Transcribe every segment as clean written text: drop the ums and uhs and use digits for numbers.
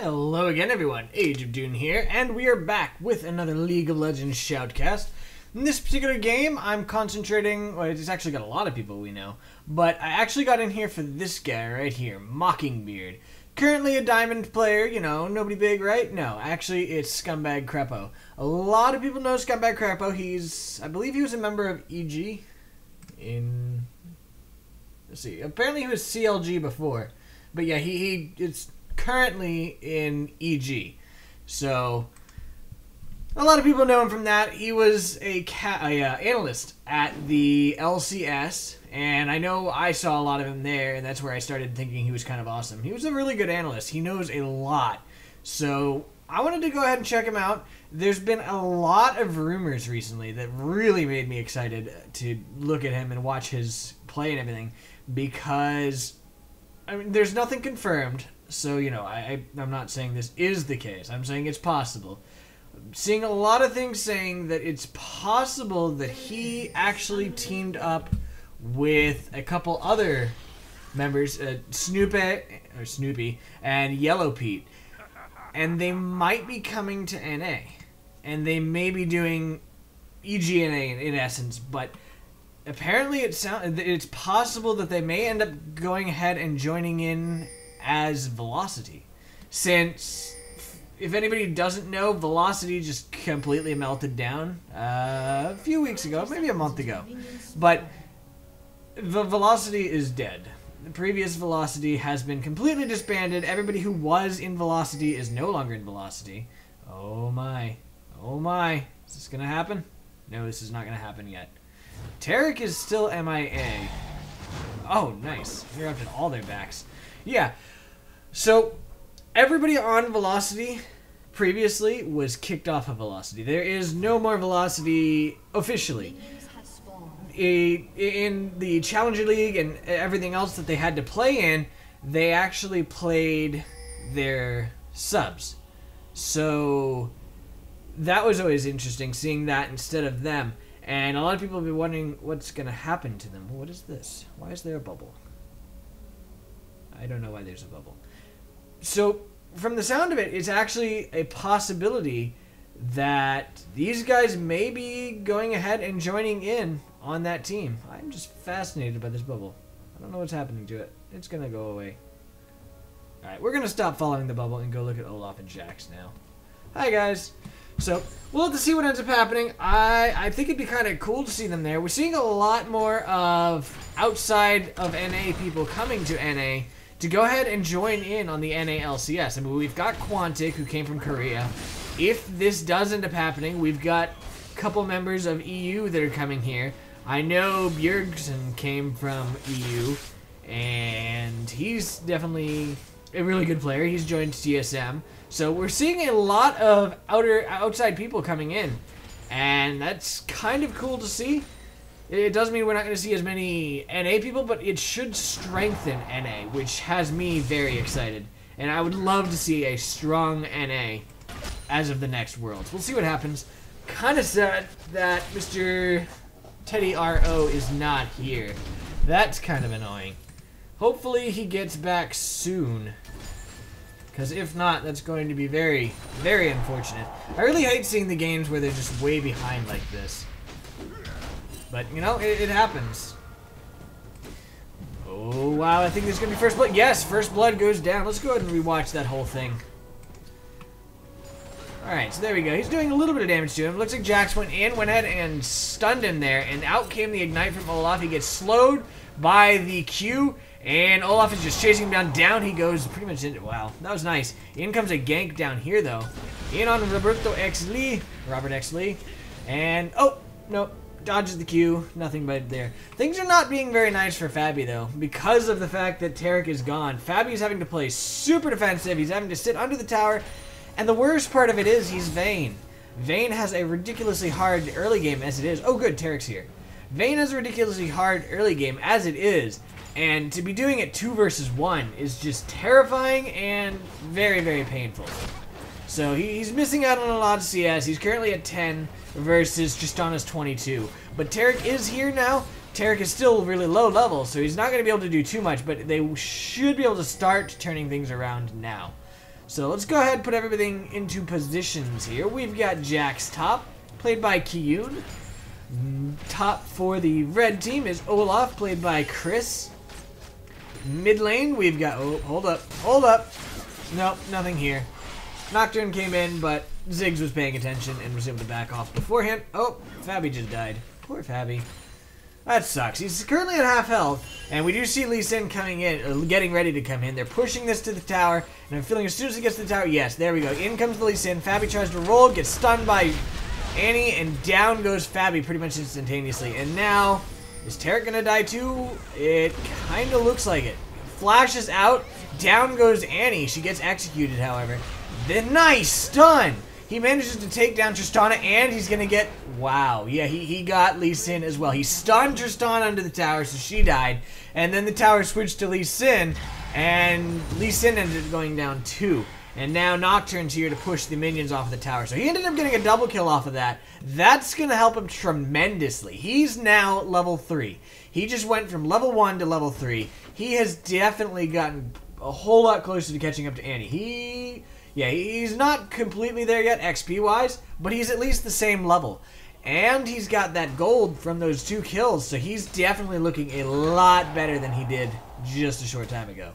Hello again everyone, Ageofdune here, and we are back with another League of Legends Shoutcast. In this particular game, I'm concentrating, well, it's actually got a lot of people we know, but I actually got in here for this guy right here, MockingBeard. Currently a diamond player, you know, nobody big, right? No, actually it's ScumbagKrepo. A lot of people know ScumbagKrepo. I believe he was a member of EG let's see, apparently he was CLG before, but yeah, it's currently in EG. So a lot of people know him from that. He was a analyst at the LCS, and I know I saw a lot of him there, and that's where I started thinking he was kind of awesome. He was a really good analyst. He knows a lot. So I wanted to go ahead and check him out. There's been a lot of rumors recently that really made me excited to look at him and watch his play and everything, because I mean, there's nothing confirmed. So, you know, I'm not saying this is the case. I'm saying it's possible. I'm seeing a lot of things saying that it's possible that he actually teamed up with a couple other members, Snoopy and Yellow Pete. And they might be coming to NA. And they may be doing EGNA in essence, but apparently it's possible that they may end up going ahead and joining in as Velocity, since if anybody doesn't know, Velocity just completely melted down a few weeks ago, maybe a month ago, but the Velocity is dead. The previous Velocity has been completely disbanded. Everybody who was in Velocity is no longer in Velocity. Oh my, is this gonna happen? No, this is not gonna happen yet. Taric is still MIA. Oh, nice. You're up to all their backs. Yeah. So, everybody on Velocity previously was kicked off of Velocity. There is no more Velocity officially. In the Challenger League and everything else that they had to play in, they actually played their subs. So, that was always interesting, seeing that instead of them. And a lot of people have been wondering what's going to happen to them. What is this? Why is there a bubble? I don't know why there's a bubble. So, from the sound of it, it's actually a possibility that these guys may be going ahead and joining in on that team. I'm just fascinated by this bubble. I don't know what's happening to it. It's going to go away. Alright, we're going to stop following the bubble and go look at Olaf and Jax now. Hi, guys. So, we'll have to see what ends up happening. I think it'd be kind of cool to see them there. We're seeing a lot more of outside of NA people coming to NA to go ahead and join in on the NA LCS. I mean, we've got Quantic, who came from Korea. If this does end up happening, we've got a couple members of EU that are coming here. I know Bjergsen came from EU, and he's definitely a really good player. He's joined TSM. So we're seeing a lot of outside people coming in, and that's kind of cool to see. It does mean we're not going to see as many NA people, but it should strengthen NA, which has me very excited. And I would love to see a strong NA as of the next Worlds. We'll see what happens. Kind of sad that Mr. TeddyRO is not here. That's kind of annoying. Hopefully he gets back soon, because if not, that's going to be very, very unfortunate. I really hate seeing the games where they're just way behind like this. But, you know, it happens. Oh, wow, I think there's going to be first blood. Yes, first blood goes down. Let's go ahead and rewatch that whole thing. Alright, so there we go. He's doing a little bit of damage to him. Looks like Jax went ahead and stunned him there, and out came the Ignite from Olaf. He gets slowed by the Q, and Olaf is just chasing him down. He goes pretty much into... Wow, that was nice. In comes a gank down here, though. In on ROBERToxLEE. And... Oh, no. Dodges the Q. Nothing but there. Things are not being very nice for Fabbbyyy, though, because of the fact that Taric is gone. Fabbbyyy is having to play super defensive. He's having to sit under the tower. And the worst part of it is he's Vayne. Vayne has a ridiculously hard early game as it is. Oh, good. Taric's here. Vayne has a ridiculously hard early game as it is. And to be doing it 2 versus 1 is just terrifying and very, very painful. So he's missing out on a lot of CS. He's currently at 10 versus Tristana's 22. But Taric is here now. Taric is still really low level, so he's not going to be able to do too much, but they should be able to start turning things around now. So let's go ahead and put everything into positions here. We've got Jax top, played by Kiyoon. Top for the red team is Olaf, played by Cris. Mid lane, we've got... Oh, hold up. Nope, nothing here. Nocturne came in, but Ziggs was paying attention and was able to back off beforehand. Oh, Fabbbyyy just died. Poor Fabbbyyy. That sucks. He's currently at half health, and we do see Lee Sin coming in, getting ready to come in. They're pushing this to the tower, and I'm feeling as soon as he gets to the tower, yes, there we go. In comes the Lee Sin. Fabbbyyy tries to roll, gets stunned by Annie, and down goes Fabbbyyy pretty much instantaneously. And now, is Taric gonna die too? It kind of looks like it. Flashes out, down goes Annie. She gets executed, however. The nice stun! He manages to take down Tristana, and he's going to get... Wow. Yeah, he got Lee Sin as well. He stunned Tristana under the tower, so she died. And then the tower switched to Lee Sin, and Lee Sin ended up going down too. And now Nocturne's here to push the minions off of the tower. So he ended up getting a double kill off of that. That's going to help him tremendously. He's now level 3. He just went from level 1 to level 3. He has definitely gotten a whole lot closer to catching up to Annie. Yeah, he's not completely there yet, XP-wise, but he's at least the same level. And he's got that gold from those 2 kills, so he's definitely looking a lot better than he did just a short time ago.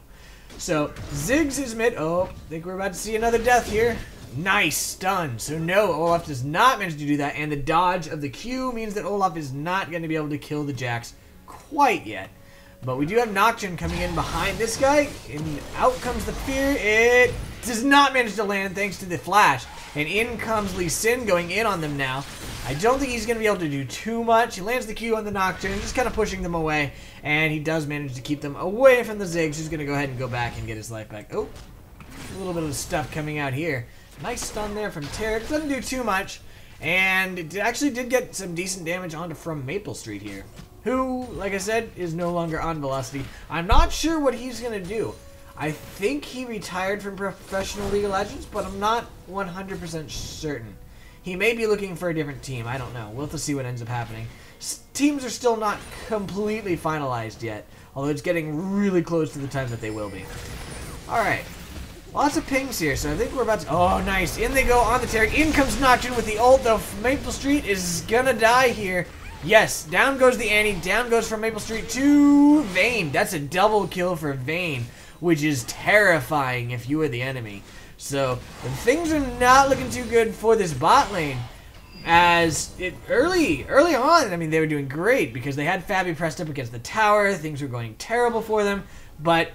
So, Ziggs is mid. Oh, I think we're about to see another death here. Nice stun. So no, Olaf does not manage to do that, and the dodge of the Q means that Olaf is not going to be able to kill the Jax quite yet. But we do have Nocturne coming in behind this guy, and out comes the fear. It does not manage to land thanks to the flash. And in comes Lee Sin going in on them now. I don't think he's going to be able to do too much. He lands the Q on the Nocturne, just kind of pushing them away. And he does manage to keep them away from the Ziggs, who's going to go ahead and go back and get his life back. Oh, a little bit of stuff coming out here. Nice stun there from Taric. Doesn't do too much. And it actually did get some decent damage onto frommaplestreet here, who, like I said, is no longer on Velocity. I'm not sure what he's going to do. I think he retired from professional League of Legends, but I'm not 100% certain. He may be looking for a different team. I don't know. We'll have to see what ends up happening. Teams are still not completely finalized yet, although it's getting really close to the time that they will be. Alright. Lots of pings here, so I think we're about to... Oh, nice. In they go on the Taric. In comes Nocturne with the ult, though. Maplestreet is gonna die here. Yes, down goes the Annie. Down goes from Maplestreet to Vayne. That's a double kill for Vayne, which is terrifying if you were the enemy. So, things are not looking too good for this bot lane. As it early on, I mean, they were doing great because they had Fabbbyyy pressed up against the tower. Things were going terrible for them. But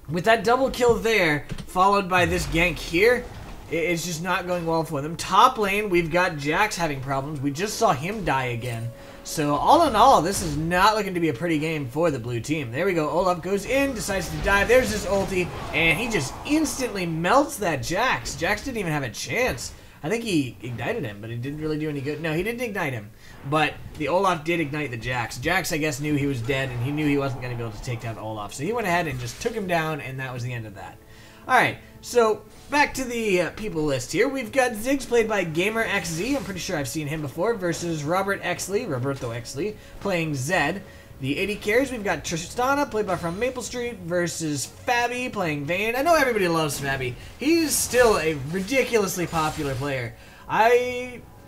with that double kill there, followed by this gank here, it's just not going well for them. Top lane, we've got Jax having problems. We just saw him die again. So all in all, this is not looking to be a pretty game for the blue team. There we go. Olaf goes in, decides to dive. There's his ulti, and he just instantly melts that Jax. Jax didn't even have a chance. I think he ignited him, but it didn't really do any good. No, he didn't ignite him, but the Olaf did ignite the Jax. Jax, I guess, knew he was dead, and he knew he wasn't going to be able to take down Olaf. So he went ahead and just took him down, and that was the end of that. Alright, so back to the people list here. We've got Ziggs played by GamerXz. I'm pretty sure I've seen him before. Versus ROBERToxLEE, playing Zed. The 80 carries, we've got Tristana played by frommaplestreet versus Fabbbyyy playing Vayne. I know everybody loves Fabbbyyy. He's still a ridiculously popular player.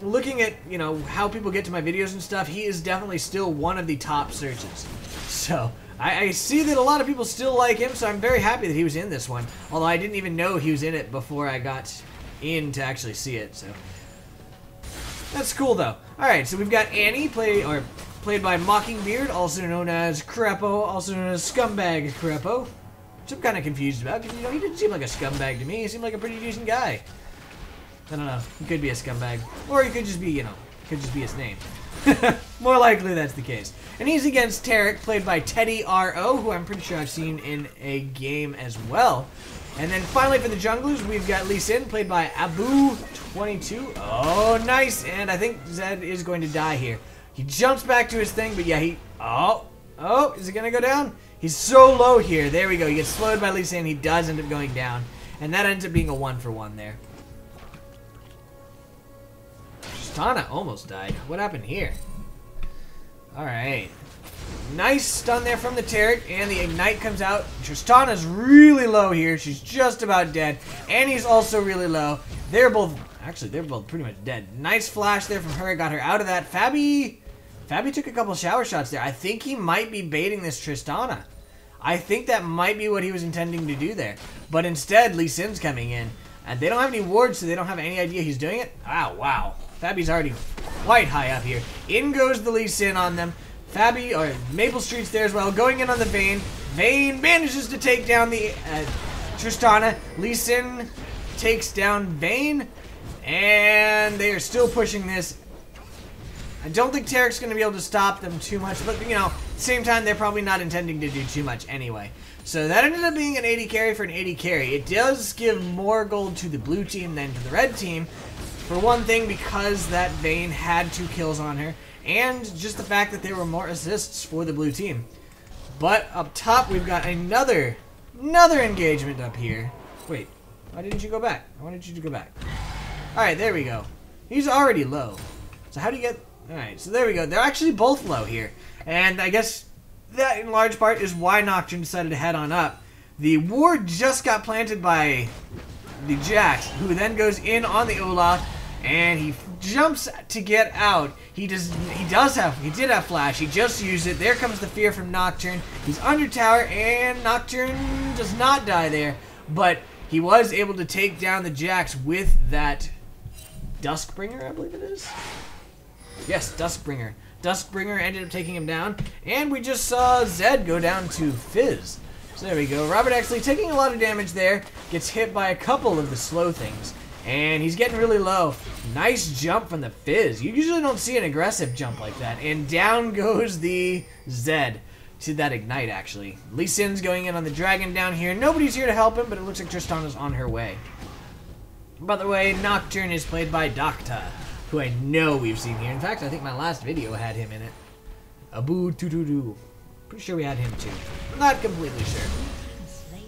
Looking at, you know, how people get to my videos and stuff, he is definitely still one of the top searches. So I see that a lot of people still like him, so I'm very happy that he was in this one. Although I didn't even know he was in it before I got in to actually see it, so that's cool though. Alright, so we've got Annie played by MockingBeard, also known as Krepo, also known as ScumbagKrepo. Which I'm kind of confused about, because, you know, he didn't seem like a scumbag to me. He seemed like a pretty decent guy. I don't know. He could be a scumbag. Or he could just be, you know, could just be his name. More likely that's the case. And he's against Taric, played by TeddyRO, who I'm pretty sure I've seen in a game as well. And then finally for the junglers, we've got Lee Sin, played by Abu22. Oh, nice! And I think Zed is going to die here. He jumps back to his thing, but yeah, Oh, is it going to go down? He's so low here. There we go. He gets slowed by Lee Sin. He does end up going down. And that ends up being a 1-for-1 there. Tristana almost died. What happened here? Alright. Nice stun there from the Taric, and the Ignite comes out. Tristana's really low here. She's just about dead, and he's also really low. They're both pretty much dead. Nice flash there from her, got her out of that. Fabbbyyy took a couple shower shots there. I think he might be baiting this Tristana. I think that might be what he was intending to do there. But instead, Lee Sin's coming in, and they don't have any wards, so they don't have any idea he's doing it. Oh, wow. Fabbyy's already quite high up here. In goes the Lee Sin on them. Fabbbyyy, or Maplestreet's there as well, going in on the Vayne. Vayne manages to take down the Tristana. Lee Sin takes down Vayne, and they are still pushing this. I don't think Taric's going to be able to stop them too much, but, you know, at the same time, they're probably not intending to do too much anyway. So that ended up being an 80 carry for an 80 carry. It does give more gold to the blue team than to the red team. For one thing, because that Vayne had 2 kills on her, and just the fact that there were more assists for the blue team. But up top, we've got another engagement up here. Wait, why didn't you go back? I wanted you to go back. Alright, there we go. He's already low. So how do you get... Alright, so there we go. They're actually both low here. And I guess that, in large part, is why Nocturne decided to head on up. The ward just got planted by the Jax, who then goes in on the Olaf, and he jumps to get out. He did have flash. He just used it. There comes the fear from Nocturne. He's under tower, and Nocturne does not die there, but he was able to take down the Jax with that Duskbringer, I believe it is. Yes, Duskbringer. Duskbringer ended up taking him down, and we just saw Zed go down to Fizz. So there we go. ROBERToxLEE taking a lot of damage there, gets hit by a couple of the slow things, and he's getting really low. Nice jump from the Fizz. You usually don't see an aggressive jump like that, and down goes the Zed to that Ignite, actually. Lee Sin's going in on the Dragon down here. Nobody's here to help him, but it looks like Tristana's on her way. By the way, Nocturne is played by Doctta, who I know we've seen here. In fact, I think my last video had him in it. Abu-doo-doo-doo. Pretty sure we had him too. Not completely sure.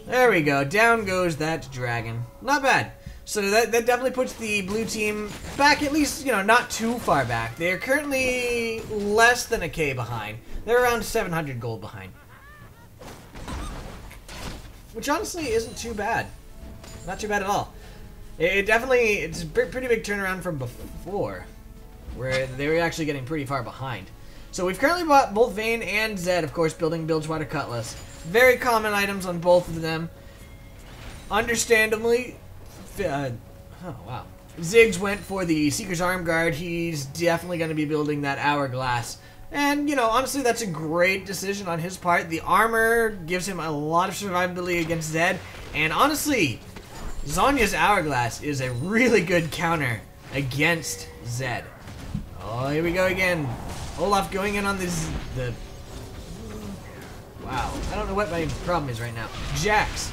There we go. Down goes that dragon. Not bad. So that definitely puts the blue team back, at least, you know, not too far back. They're currently less than a K behind. They're around 700 gold behind. Which honestly isn't too bad. Not too bad at all. It's a pretty big turnaround from before, where they were actually getting pretty far behind. So we've currently bought both Vayne and Zed, of course, building Bilgewater Cutlass. Very common items on both of them. Understandably, oh wow. Ziggs went for the Seeker's Arm Guard. He's definitely going to be building that Hourglass. And, you know, honestly, that's a great decision on his part. The armor gives him a lot of survivability against Zed. And honestly, Zhonya's Hourglass is a really good counter against Zed. Oh, here we go again. Olaf going in on the wow, I don't know what my problem is right now. Jax.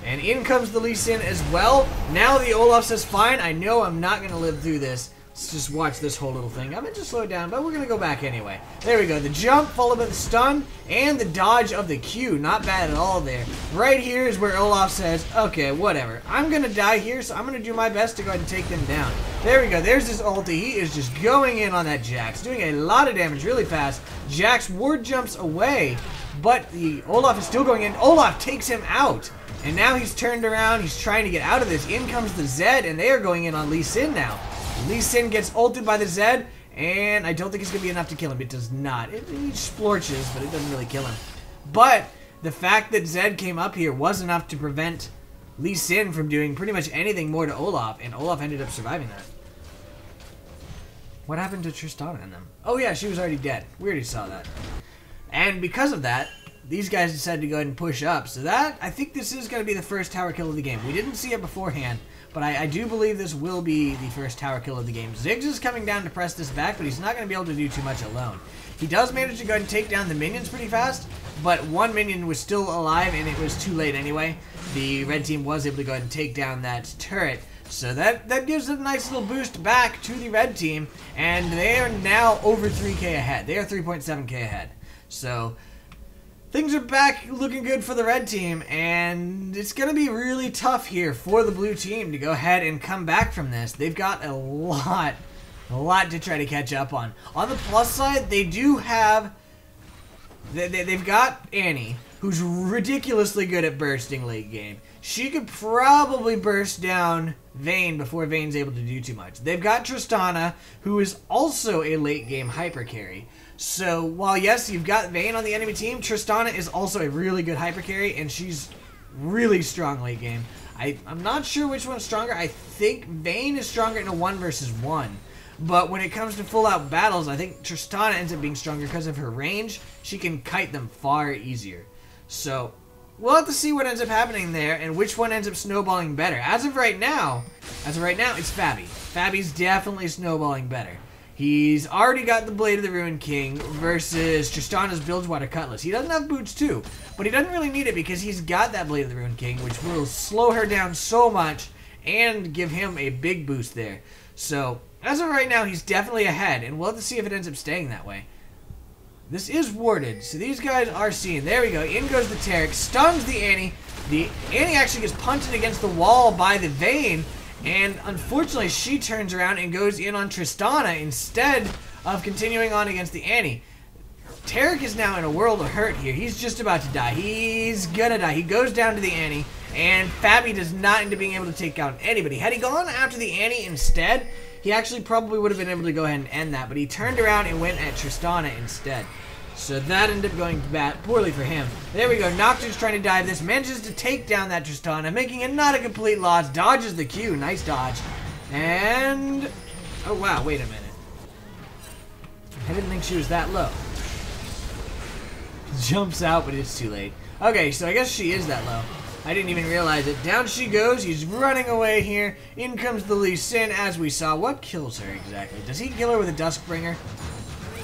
And in comes the Lee Sin as well. Now the Olaf says, fine, I know I'm not going to live through this. Let's just watch this whole little thing. I meant to slow it down, but we're going to go back anyway. There we go. The jump followed by the stun and the dodge of the Q. Not bad at all there. Right here is where Olaf says, okay, whatever. I'm going to die here, so I'm going to do my best to go ahead and take them down. There we go. There's his ulti. He is just going in on that Jax. Doing a lot of damage really fast. Jax ward jumps away, but the Olaf is still going in. Olaf takes him out. And now he's turned around. He's trying to get out of this. In comes the Zed, and they are going in on Lee Sin now. Lee Sin gets ulted by the Zed, and I don't think it's going to be enough to kill him. It does not. It splorches, but it doesn't really kill him. But the fact that Zed came up here was enough to prevent Lee Sin from doing pretty much anything more to Olaf, and Olaf ended up surviving that. What happened to Tristana and them? Oh yeah, she was already dead. We already saw that. And because of that, these guys decided to go ahead and push up. So that, I think this is going to be the first tower kill of the game. We didn't see it beforehand, but I do believe this will be the first tower kill of the game. Ziggs is coming down to press this back, but he's not going to be able to do too much alone. He does manage to go ahead and take down the minions pretty fast, but one minion was still alive, and it was too late anyway. The red team was able to go ahead and take down that turret. So that gives a nice little boost back to the red team, and they are now over 3k ahead. They are 3.7k ahead. So things are back looking good for the red team, and it's going to be really tough here for the blue team to go ahead and come back from this. They've got a lot to try to catch up on. On the plus side, they do have They've got Annie, who's ridiculously good at bursting late game. She could probably burst down Vayne before Vayne's able to do too much. They've got Tristana, who is also a late game hyper carry. So while yes, you've got Vayne on the enemy team, Tristana is also a really good hyper carry, and she's really strong late game. I'm not sure which one's stronger. I think Vayne is stronger in a 1 versus 1. But when it comes to full-out battles, I think Tristana ends up being stronger because of her range. She can kite them far easier. So we'll have to see what ends up happening there and which one ends up snowballing better. As of right now, it's Fabbbyyy. Fabbyy's definitely snowballing better. He's already got the Blade of the Ruined King versus Tristana's Bilgewater Cutlass. He doesn't have boots too, but he doesn't really need it because he's got that Blade of the Ruined King, which will slow her down so much and give him a big boost there. So as of right now, he's definitely ahead, and we'll have to see if it ends up staying that way. This is warded, so these guys are seen. There we go. In goes the Taric, stuns the Annie. The Annie actually gets punted against the wall by the Vayne, and unfortunately, she turns around and goes in on Tristana instead of continuing on against the Annie. Taric is now in a world of hurt here. He's just about to die. He's gonna die. He goes down to the Annie, and Fabbbyyy does not end up being able to take out anybody. Had he gone after the Annie instead, he actually probably would have been able to go ahead and end that, but he turned around and went at Tristana instead. So that ended up going poorly for him. There we go. Nocturne's trying to dive this. Manages to take down that Tristana, making it not a complete loss. Dodges the Q. Nice dodge. And oh wow, wait a minute. I didn't think she was that low. Jumps out, but it's too late. Okay, so I guess she is that low. I didn't even realize it. Down she goes. He's running away here. In comes the Lee Sin, as we saw. What kills her exactly? Does he kill her with a Duskbringer?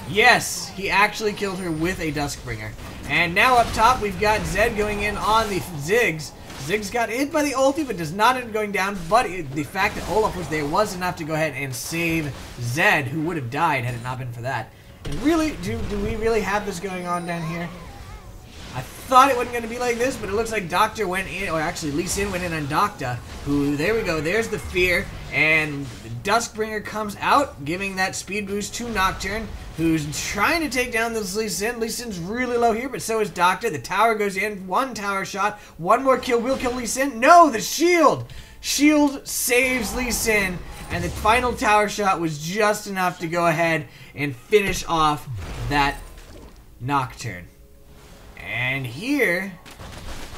Yes, he actually killed her with a Duskbringer. And now up top, we've got Zed going in on the Ziggs. Ziggs got hit by the ulti, but does not end up going down. But the fact that Olaf was there was enough to go ahead and save Zed, who would have died had it not been for that. And really, do we really have this going on down here? I thought it wasn't going to be like this, but it looks like Doctta went in, or actually Lee Sin went in on Doctta, who, there we go, there's the fear, and the Duskbringer comes out, giving that speed boost to Nocturne, who's trying to take down this Lee Sin. Lee Sin's really low here, but so is Doctta. The tower goes in, one tower shot, one more kill will kill Lee Sin. No, the shield! Shield saves Lee Sin, and the final tower shot was just enough to go ahead and finish off that Nocturne. And here,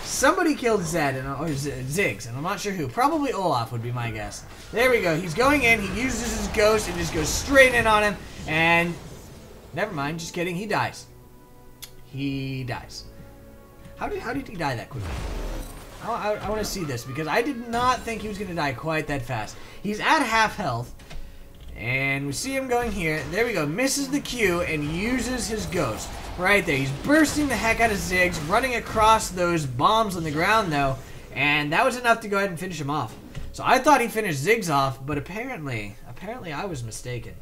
somebody killed Zed, or Ziggs, and I'm not sure who. Probably Olaf would be my guess. There we go. He's going in. He uses his ghost and just goes straight in on him. And never mind. Just kidding. He dies. He dies. How did he die that quickly? I want to see this because I did not think he was going to die quite that fast. He's at half health. And we see him going here. There we go. Misses the Q and uses his ghost. Right there. He's bursting the heck out of Ziggs, running across those bombs on the ground, though. And that was enough to go ahead and finish him off. So I thought he finished Ziggs off, but apparently I was mistaken.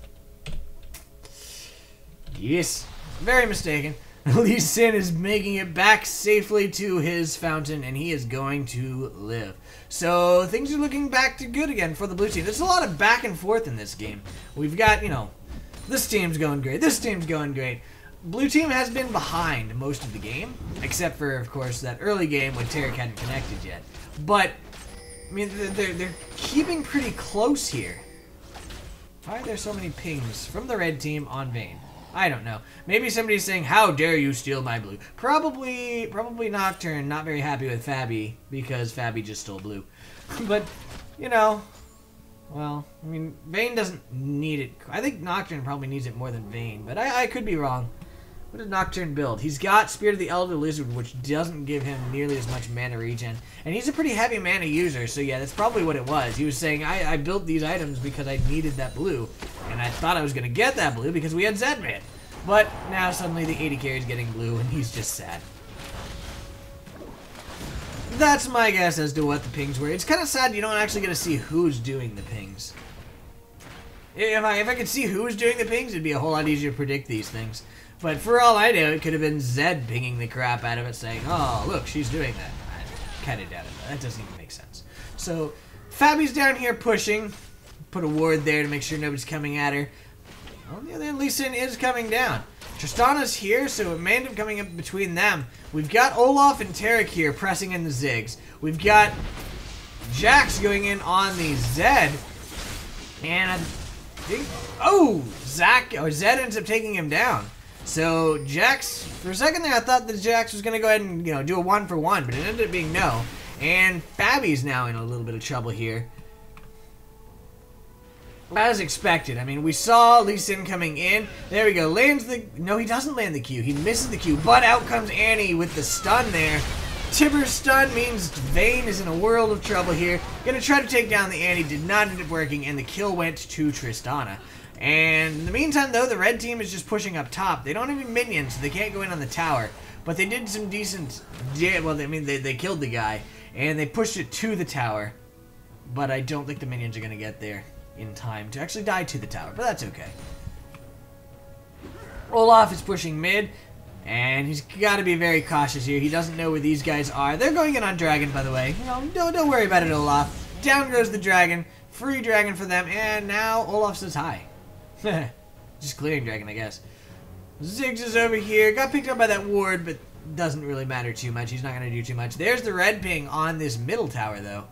Yes. Very mistaken. Lee Sin is making it back safely to his fountain, and he is going to live. So things are looking back to good again for the blue team. There's a lot of back and forth in this game. We've got, you know, this team's going great, this team's going great. Blue team has been behind most of the game, except for, of course, that early game when Taric hadn't connected yet. But, I mean, they're keeping pretty close here. Why are there so many pings from the red team on Vayne? I don't know. Maybe somebody's saying, how dare you steal my blue? Probably Nocturne, not very happy with Fabbbyyy, because Fabbbyyy just stole blue. But, you know, well, I mean, Vayne doesn't need it. I think Nocturne probably needs it more than Vayne, but I could be wrong. What did Nocturne build? He's got Spirit of the Elder Lizard, which doesn't give him nearly as much mana regen. And he's a pretty heavy mana user, so yeah, that's probably what it was. He was saying, I built these items because I needed that blue, and I thought I was going to get that blue because we had Zedman. But now suddenly the 80 carry is getting blue, and he's just sad. That's my guess as to what the pings were. It's kind of sad you don't actually get to see who's doing the pings. If I could see who was doing the pings, it'd be a whole lot easier to predict these things. But for all I know, it could have been Zed pinging the crap out of it, saying, oh, look, she's doing that. I kind of doubt it. That doesn't even make sense. So, Fabbyy's down here pushing. Put a ward there to make sure nobody's coming at her. On the other hand, Lee Sin is coming down. Tristana's here, so it may end up coming up between them. We've got Olaf and Taric here pressing in the Ziggs. We've got Jax going in on the Zed. And I think... Oh! Zed ends up taking him down. So Jax, for a second there, I thought that Jax was going to go ahead and, you know, do a 1-for-1, but it ended up being no. And Fabby's now in a little bit of trouble here. As expected. I mean, we saw Lee Sin coming in. There we go. Lands the... No, he doesn't land the Q. He misses the Q. But out comes Annie with the stun there. Tibber's stun means Vayne is in a world of trouble here. Gonna try to take down the Annie. Did not end up working. And the kill went to Tristana. And in the meantime, though, the red team is just pushing up top. They don't have any minions, so they can't go in on the tower. But they did some decent... Yeah, well, I mean, they killed the guy. And they pushed it to the tower. But I don't think the minions are going to get there in time to actually die to the tower. But that's okay. Olaf is pushing mid. And he's got to be very cautious here. He doesn't know where these guys are. They're going in on Dragon, by the way. You know, don't worry about it, Olaf. Down goes the Dragon. Free Dragon for them. And now Olaf says hi. Just clearing Dragon, I guess. Ziggs is over here. Got picked up by that ward, but doesn't really matter too much. He's not going to do too much. There's the red ping on this middle tower, though.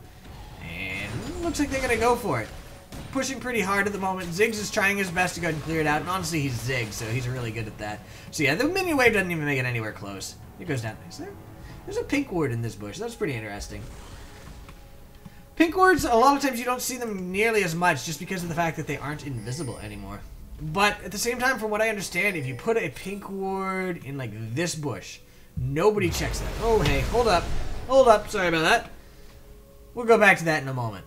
And looks like they're going to go for it. Pushing pretty hard at the moment. Ziggs is trying his best to go ahead and clear it out. And honestly, he's Ziggs, so he's really good at that. So yeah, the minion wave doesn't even make it anywhere close. It goes down. There's a pink ward in this bush. That's pretty interesting. Pink wards, a lot of times you don't see them nearly as much just because of the fact that they aren't invisible anymore. But at the same time, from what I understand, if you put a pink ward in like this bush, nobody checks that. Oh, hey, hold up. Hold up. Sorry about that. We'll go back to that in a moment.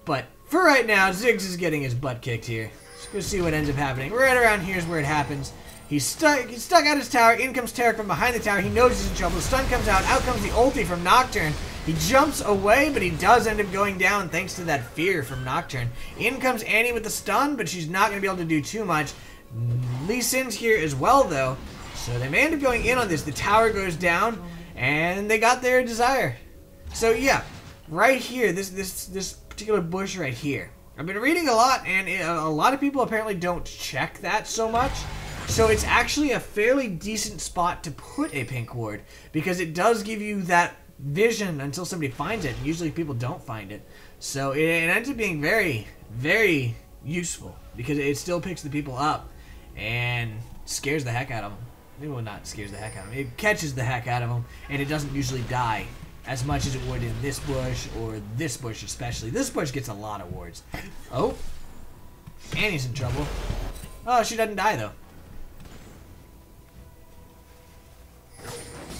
But for right now, Ziggs is getting his butt kicked here. Let's go see what ends up happening. Right around here is where it happens. He's stuck at his tower. In comes Taric from behind the tower. He knows he's in trouble. The stun comes out. Out comes the ulti from Nocturne. He jumps away, but he does end up going down thanks to that fear from Nocturne. In comes Annie with the stun, but she's not going to be able to do too much. Lee Sin's here as well, though. So they may end up going in on this. The tower goes down, and they got their desire. So, yeah, right here, this particular bush right here. I've been reading a lot, and a lot of people apparently don't check that so much. So it's actually a fairly decent spot to put a pink ward, because it does give you that vision until somebody finds it. Usually people don't find it. So it ends up being very, very useful, because it still picks the people up and scares the heck out of them. Maybe well, not scares the heck out of them. It catches the heck out of them, and it doesn't usually die as much as it would in this bush, or this bush especially. This bush gets a lot of wards. Oh, Annie's in trouble. Oh, she doesn't die though.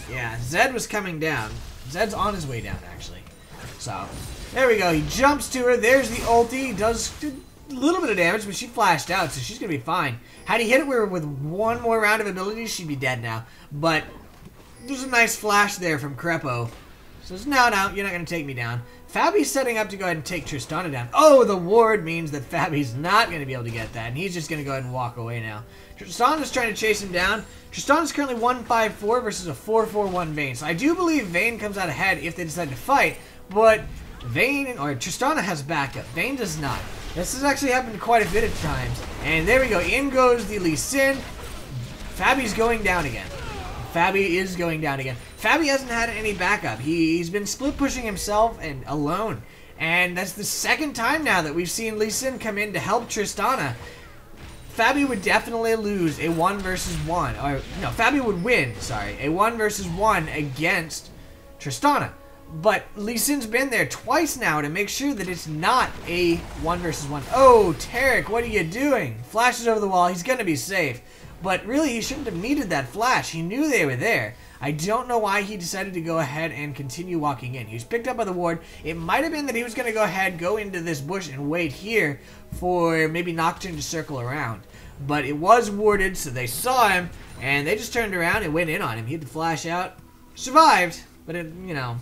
Yeah, Zed was coming down. Zed's on his way down, actually. So, there we go. He jumps to her. There's the ulti. Does a little bit of damage, but she flashed out, so she's going to be fine. Had he hit her with one more round of abilities, she'd be dead now. But there's a nice flash there from Krepo. So it's, no, you're not going to take me down. Fabbyy's setting up to go ahead and take Tristana down. Oh, the ward means that Fabby's not going to be able to get that, and he's just going to go ahead and walk away now. Tristana's trying to chase him down. Tristana's currently 1-5-4 versus a 4-4-1 Vayne. So I do believe Vayne comes out ahead if they decide to fight, but Vayne, or Tristana has backup. Vayne does not. This has actually happened quite a bit of times. And there we go. In goes the Lee Sin. Fabby's going down again. Fabbbyyy is going down again. Fabbbyyy hasn't had any backup. He's been split pushing himself and alone. And that's the second time now that we've seen Lee Sin come in to help Tristana. Fabbbyyy would definitely lose a 1 versus 1. Or, no, Fabbbyyy would win, sorry. A 1 versus 1 against Tristana. But Lee Sin's been there twice now to make sure that it's not a 1 versus 1. Oh, Taric, what are you doing? Flashes over the wall. He's going to be safe. But really, he shouldn't have needed that flash. He knew they were there. I don't know why he decided to go ahead and continue walking in. He was picked up by the ward. It might have been that he was going to go ahead, go into this bush, and wait here for maybe Nocturne to circle around. But it was warded, so they saw him, and they just turned around and went in on him. He had to flash out. Survived, but it, you know,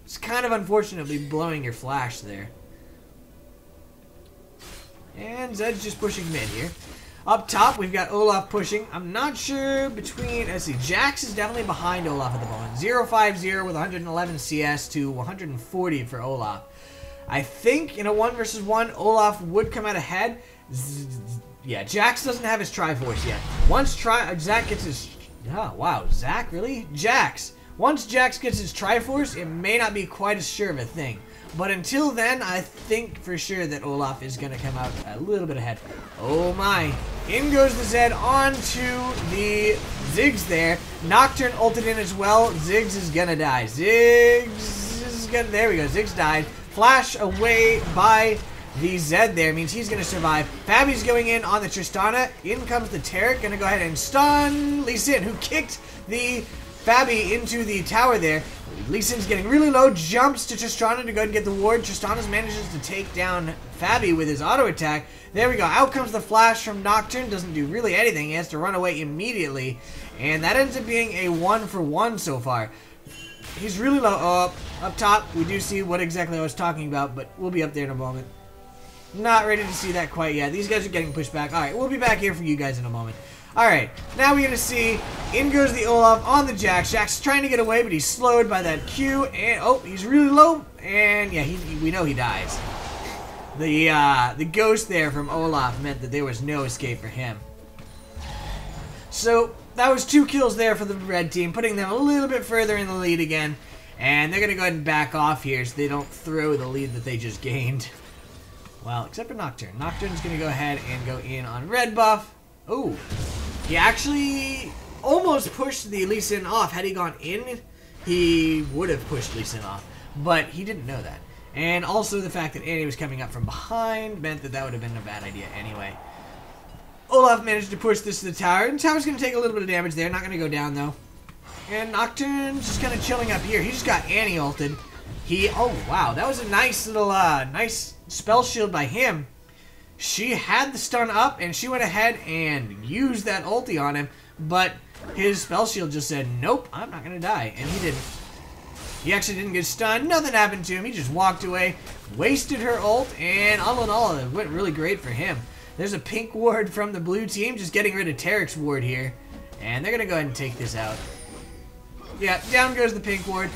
it's kind of unfortunately blowing your flash there. And Zed's just pushing mid here. Up top, we've got Olaf pushing. I'm not sure between... Let's see. Jax is definitely behind Olaf at the moment. 0-5-0 with 111 CS to 140 for Olaf. I think in a 1 versus 1, Olaf would come out ahead. Yeah, Jax doesn't have his Triforce yet. Once Zac gets his... Oh, wow. Zac, really? Jax. Once Jax gets his Triforce, it may not be quite as sure of a thing. But until then, I think for sure that Olaf is going to come out a little bit ahead. Oh my. In goes the Zed onto the Ziggs there. Nocturne ulted in as well. Ziggs is going to die. Ziggs is going to... There we go. Ziggs died. Flash away by the Zed there. Means he's going to survive. Fabbyy's going in on the Tristana. In comes the Taric. Going to go ahead and stun Lee Sin, who kicked the Fabbbyyy into the tower there. Lee Sin's getting really low, jumps to Tristana to go and get the ward. Tristana manages to take down Fabbbyyy with his auto attack. There we go. Out comes the flash from Nocturne. Doesn't do really anything. He has to run away immediately. And that ends up being a 1-for-1 so far. He's really low. Up top, we do see what exactly I was talking about, but we'll be up there in a moment. Not ready to see that quite yet. These guys are getting pushed back. Alright, we'll be back here for you guys in a moment. Alright, now we're going to see, in goes the Olaf on the Jax. Jax is trying to get away, but he's slowed by that Q, and, oh, he's really low, and, yeah, we know he dies. The ghost there from Olaf meant that there was no escape for him. So, that was 2 kills there for the red team, putting them a little bit further in the lead again, and they're going to go ahead and back off here so they don't throw the lead that they just gained. Well, except for Nocturne. Nocturne's going to go ahead and go in on red buff. Oh, he actually almost pushed the Lee Sin off. Had he gone in, he would have pushed Lee Sin off. But he didn't know that. And also the fact that Annie was coming up from behind meant that that would have been a bad idea anyway. Olaf managed to push this to the tower. And the tower's going to take a little bit of damage there. Not going to go down, though. And Nocturne's just kind of chilling up here. He just got Annie ulted. Oh, wow. That was a nice little, nice spell shield by him. She had the stun up, and she went ahead and used that ulti on him, but his spell shield just said, nope, I'm not going to die, and he didn't. He actually didn't get stunned. Nothing happened to him. He just walked away, wasted her ult, and all in all, it went really great for him. There's a pink ward from the blue team, just getting rid of Taric's ward here, and they're going to go ahead and take this out. Yeah, down goes the pink ward.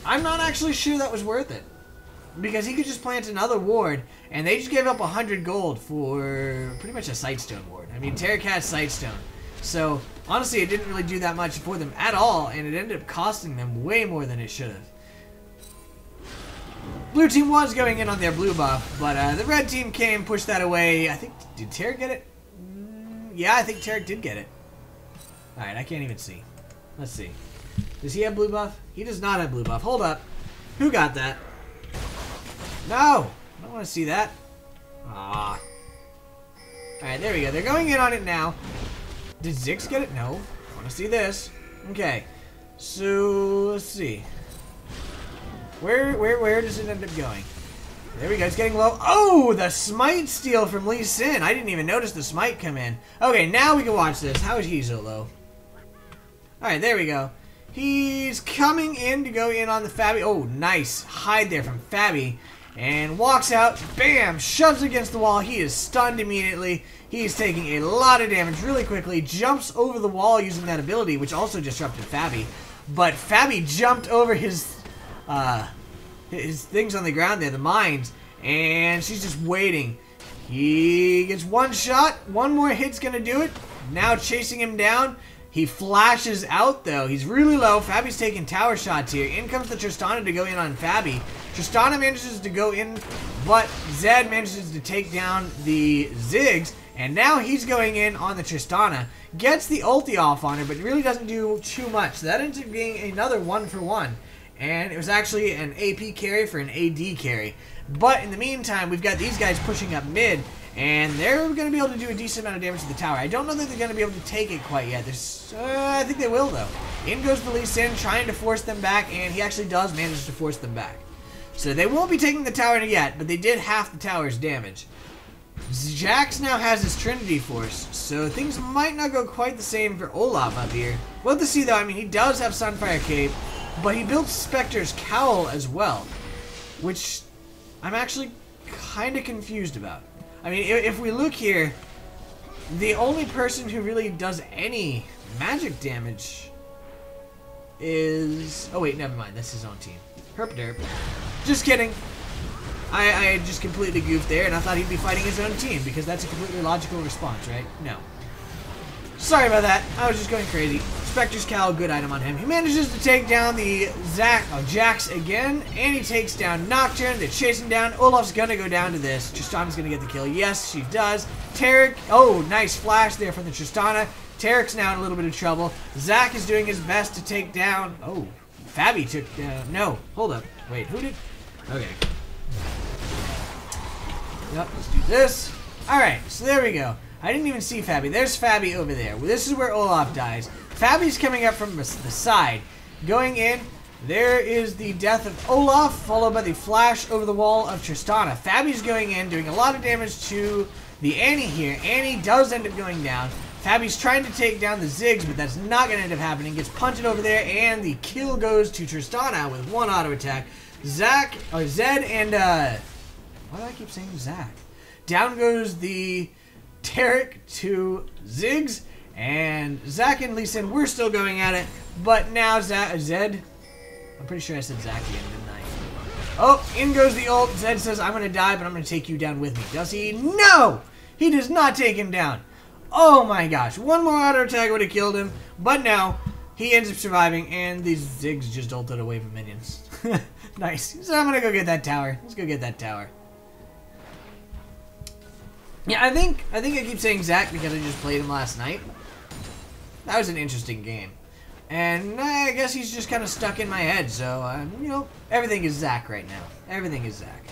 I'm not actually sure that was worth it, because he could just plant another ward, and they just gave up 100 gold for pretty much a Sightstone ward. I mean, Taric has Sightstone. So, honestly, it didn't really do that much for them at all, and it ended up costing them way more than it should have. Blue team was going in on their blue buff, but the red team came, pushed that away. I think, did Taric get it? Yeah, I think Taric did get it. Alright, I can't even see. Let's see. Does he have blue buff? He does not have blue buff. Hold up. Who got that? No! I don't want to see that. Ah. Alright, there we go. They're going in on it now. Did Ziggs get it? No. I want to see this. Okay. So, let's see. Where does it end up going? There we go. It's getting low. Oh, the smite steal from Lee Sin. I didn't even notice the smite come in. Okay, now we can watch this. How is he so low? Alright, there we go. He's coming in to go in on the Fabbbyyy. Oh, nice. Hide there from Fabbbyyy. And walks out. Bam! Shoves against the wall. He is stunned immediately. He is taking a lot of damage really quickly. Jumps over the wall using that ability, which also disrupted Fabbbyyy. But Fabbbyyy jumped over his things on the ground there, the mines. And she's just waiting. He gets one shot. One more hit's going to do it. Now chasing him down. He flashes out, though. He's really low. Fabbyy's taking tower shots here. In comes the Tristana to go in on Fabbbyyy. Tristana manages to go in, but Zed manages to take down the Ziggs. And now he's going in on the Tristana. Gets the ulti off on her, but really doesn't do too much. So that ends up being another 1-for-1. And it was actually an AP carry for an AD carry. But in the meantime, we've got these guys pushing up mid. And they're going to be able to do a decent amount of damage to the tower. I don't know that they're going to be able to take it quite yet. I think they will, though. In goes the Lee Sin, trying to force them back, and he actually does manage to force them back. So they won't be taking the tower yet, but they did half the tower's damage. Jax now has his Trinity Force, so things might not go quite the same for Olaf up here. We'll have to see, though. I mean, he does have Sunfire Cape, but he built Spectre's Cowl as well, which I'm actually kind of confused about. I mean, if we look here, the only person who really does any magic damage is... Oh, wait, never mind. That's his own team. Herp derp. Just kidding. I just completely goofed there, and I thought he'd be fighting his own team, because that's a completely logical response, right? No. Sorry about that. I was just going crazy. Spectre's Cowl, good item on him. He manages to take down the Jax again, and he takes down Nocturne. They're chasing down. Olaf's gonna go down to this. Tristana's gonna get the kill. Yes, she does. Taric, oh, nice flash there from the Tristana. Taric's now in a little bit of trouble. Zac is doing his best to take down. Oh, Fabbbyyy took. No, hold up. Wait, who did? Okay. Yep, let's do this. Alright, so there we go. I didn't even see Fabbbyyy. There's Fabbbyyy over there. This is where Olaf dies. Fabbyy's coming up from the side. Going in, there is the death of Olaf, followed by the flash over the wall of Tristana. Fabbyy's going in, doing a lot of damage to the Annie here. Annie does end up going down. Fabbyy's trying to take down the Ziggs, but that's not going to end up happening. Gets punted over there, and the kill goes to Tristana with one auto attack. Zed, and why do I keep saying Zac? Down goes the Taric to Ziggs, and Zac and Lee Sin, we're still going at it, but now Zed, I'm pretty sure I said Zac again, didn't I? Oh, in goes the ult. Zed says, I'm going to die, but I'm going to take you down with me. Does he? No! He does not take him down. Oh my gosh, one more auto attack would have killed him, but no, he ends up surviving, and these Ziggs just ulted away from minions. Nice. So I'm going to go get that tower. Let's go get that tower. Yeah, I think I keep saying Zac because I just played him last night. That was an interesting game. And I guess he's just kind of stuck in my head, so, you know, everything is Zac right now. Everything is Zac.